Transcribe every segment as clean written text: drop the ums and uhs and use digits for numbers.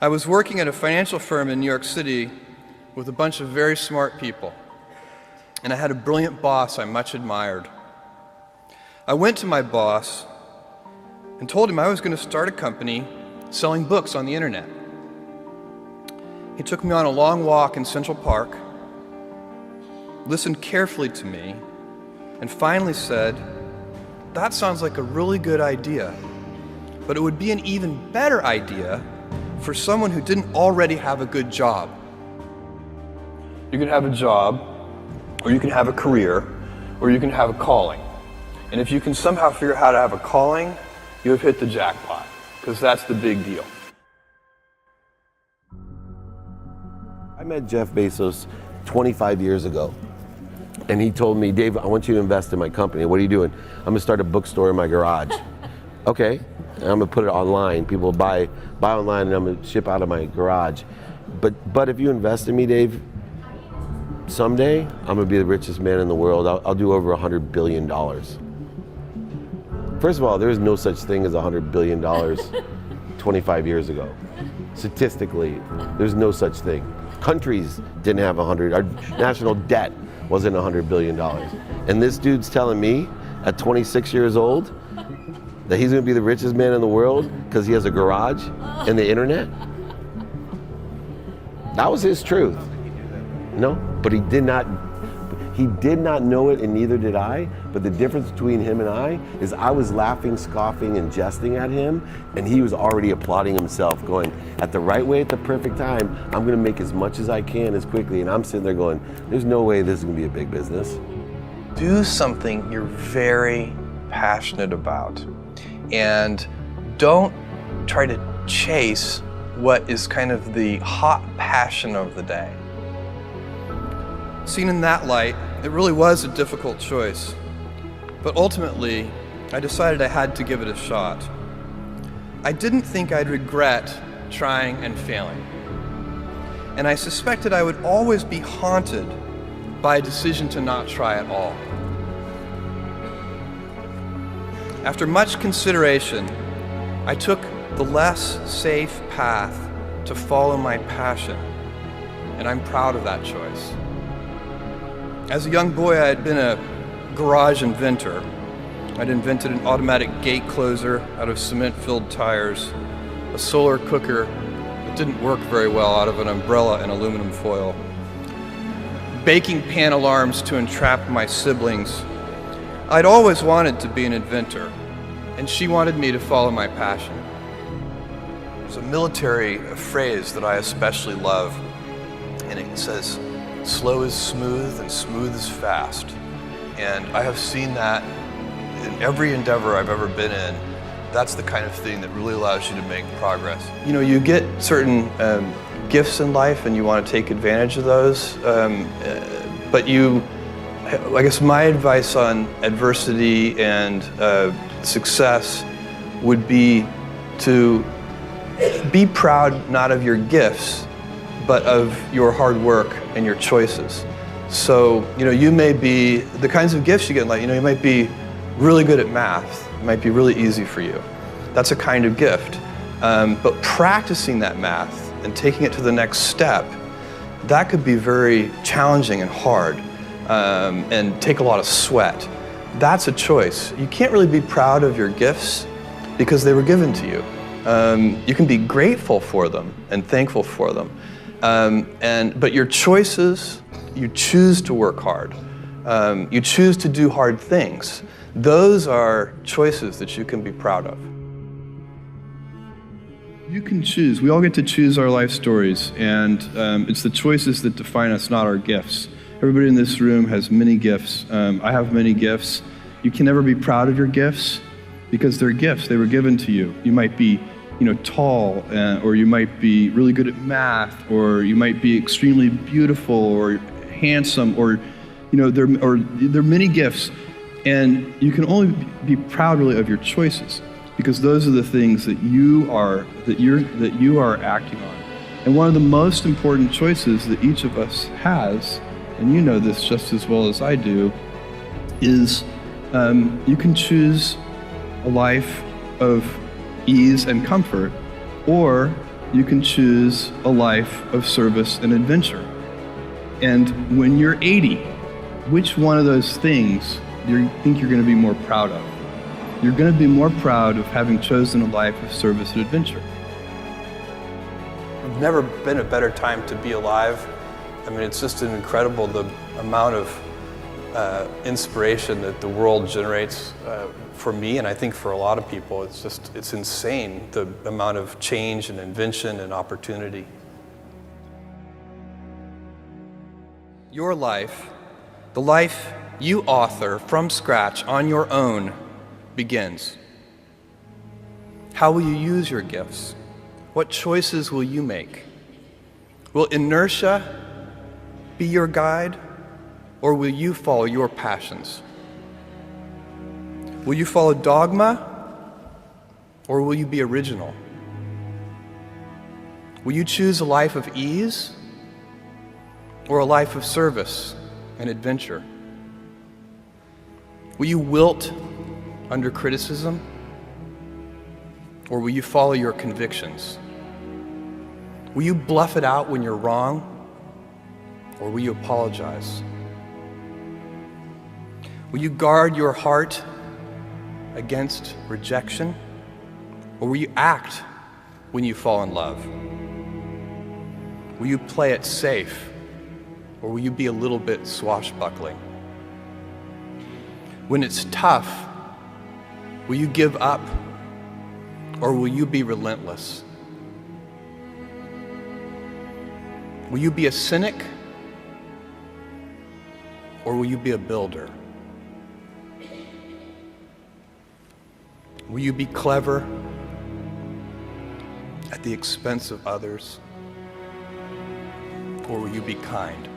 I was working at a financial firm in New York City with a bunch of very smart people, and I had a brilliant boss I much admired. I went to my boss and told him I was going to start a company selling books on the internet. He took me on a long walk in Central Park, listened carefully to me, and finally said, "That sounds like a really good idea, but it would be an even better idea for someone who didn't already have a good job." You can have a job, or you can have a career, or you can have a calling. And if you can somehow figure out how to have a calling, you have hit the jackpot, because that's the big deal. I met Jeff Bezos 25 years ago, and he told me, "Dave, I want you to invest in my company." "What are you doing?" "I'm gonna start a bookstore in my garage." "Okay, and I'm gonna put it online. People buy online, and I'm gonna ship out of my garage. But if you invest in me, Dave, someday I'm gonna be the richest man in the world. I'll do over $100 billion. First of all, there is no such thing as $100 billion 25 years ago. Statistically, there's no such thing. Countries didn't have 100, our national debt wasn't $100 billion. And this dude's telling me at 26 years old that he's gonna be the richest man in the world because he has a garage and the internet? That was his truth. No, but he did not know it, and neither did I. But the difference between him and I is I was laughing, scoffing, and jesting at him, and he was already applauding himself, going, at the right way, at the perfect time, I'm gonna make as much as I can as quickly. And I'm sitting there going, there's no way this is gonna be a big business. Do something you're very passionate about, and don't try to chase what is kind of the hot passion of the day. Seen in that light, it really was a difficult choice, but ultimately, I decided I had to give it a shot. I didn't think I'd regret trying and failing, and I suspected I would always be haunted by a decision to not try at all. After much consideration, I took the less safe path to follow my passion, and I'm proud of that choice. As a young boy, I had been a garage inventor. I'd invented an automatic gate closer out of cement-filled tires, a solar cooker that didn't work very well out of an umbrella and aluminum foil, baking pan alarms to entrap my siblings. I'd always wanted to be an inventor, and she wanted me to follow my passion. There's a military phrase that I especially love, and it says, "Slow is smooth and smooth is fast." And I have seen that in every endeavor I've ever been in. That's the kind of thing that really allows you to make progress. You know, you get certain gifts in life and you want to take advantage of those, but I guess my advice on adversity and success would be to be proud not of your gifts, but of your hard work and your choices. So, you may be, the kinds of gifts you get in life, you might be really good at math. It might be really easy for you. That's a kind of gift. But practicing that math and taking it to the next step, that could be very challenging and hard, and take a lot of sweat. That's a choice. You can't really be proud of your gifts because they were given to you. You can be grateful for them and thankful for them. But your choices, you choose to work hard. You choose to do hard things. Those are choices that you can be proud of. You can choose. We all get to choose our life stories, and it's the choices that define us, not our gifts. Everybody in this room has many gifts. I have many gifts. You can never be proud of your gifts because they're gifts. They were given to you. You might be tall, or you might be really good at math, or you might be extremely beautiful or handsome, or there are many gifts, and you can only be proud really of your choices because those are the things that you are acting on. And one of the most important choices that each of us has, and you know this just as well as I do, is you can choose a life of ease and comfort, or you can choose a life of service and adventure. And when you're 80, which one of those things do you think you're going to be more proud of? You're going to be more proud of having chosen a life of service and adventure. There's never been a better time to be alive. I mean, it's just incredible the amount of inspiration that the world generates for me, and I think for a lot of people. It's insane, the amount of change and invention and opportunity. Your life, the life you author from scratch on your own, begins. How will you use your gifts? What choices will you make? Will inertia be your guide, or will you follow your passions? Will you follow dogma, or will you be original? Will you choose a life of ease, or a life of service and adventure? Will you wilt under criticism, or will you follow your convictions? Will you bluff it out when you're wrong, or will you apologize? Will you guard your heart against rejection, or will you act when you fall in love? Will you play it safe, or will you be a little bit swashbuckling? When it's tough, will you give up, or will you be relentless? Will you be a cynic, or will you be a builder? Will you be clever at the expense of others, or will you be kind?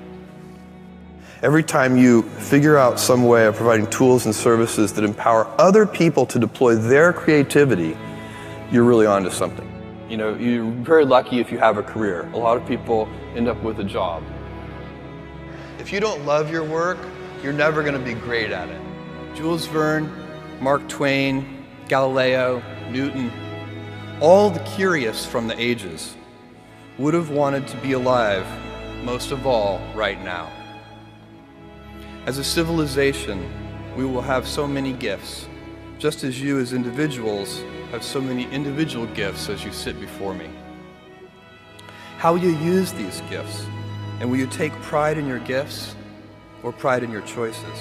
Every time you figure out some way of providing tools and services that empower other people to deploy their creativity, you're really onto something. You know, you're very lucky if you have a career. A lot of people end up with a job. If you don't love your work, you're never going to be great at it. Jules Verne, Mark Twain, Galileo, Newton, all the curious from the ages would have wanted to be alive, most of all, right now. As a civilization, we will have so many gifts, just as you as individuals have so many individual gifts as you sit before me. How will you use these gifts? And will you take pride in your gifts or pride in your choices?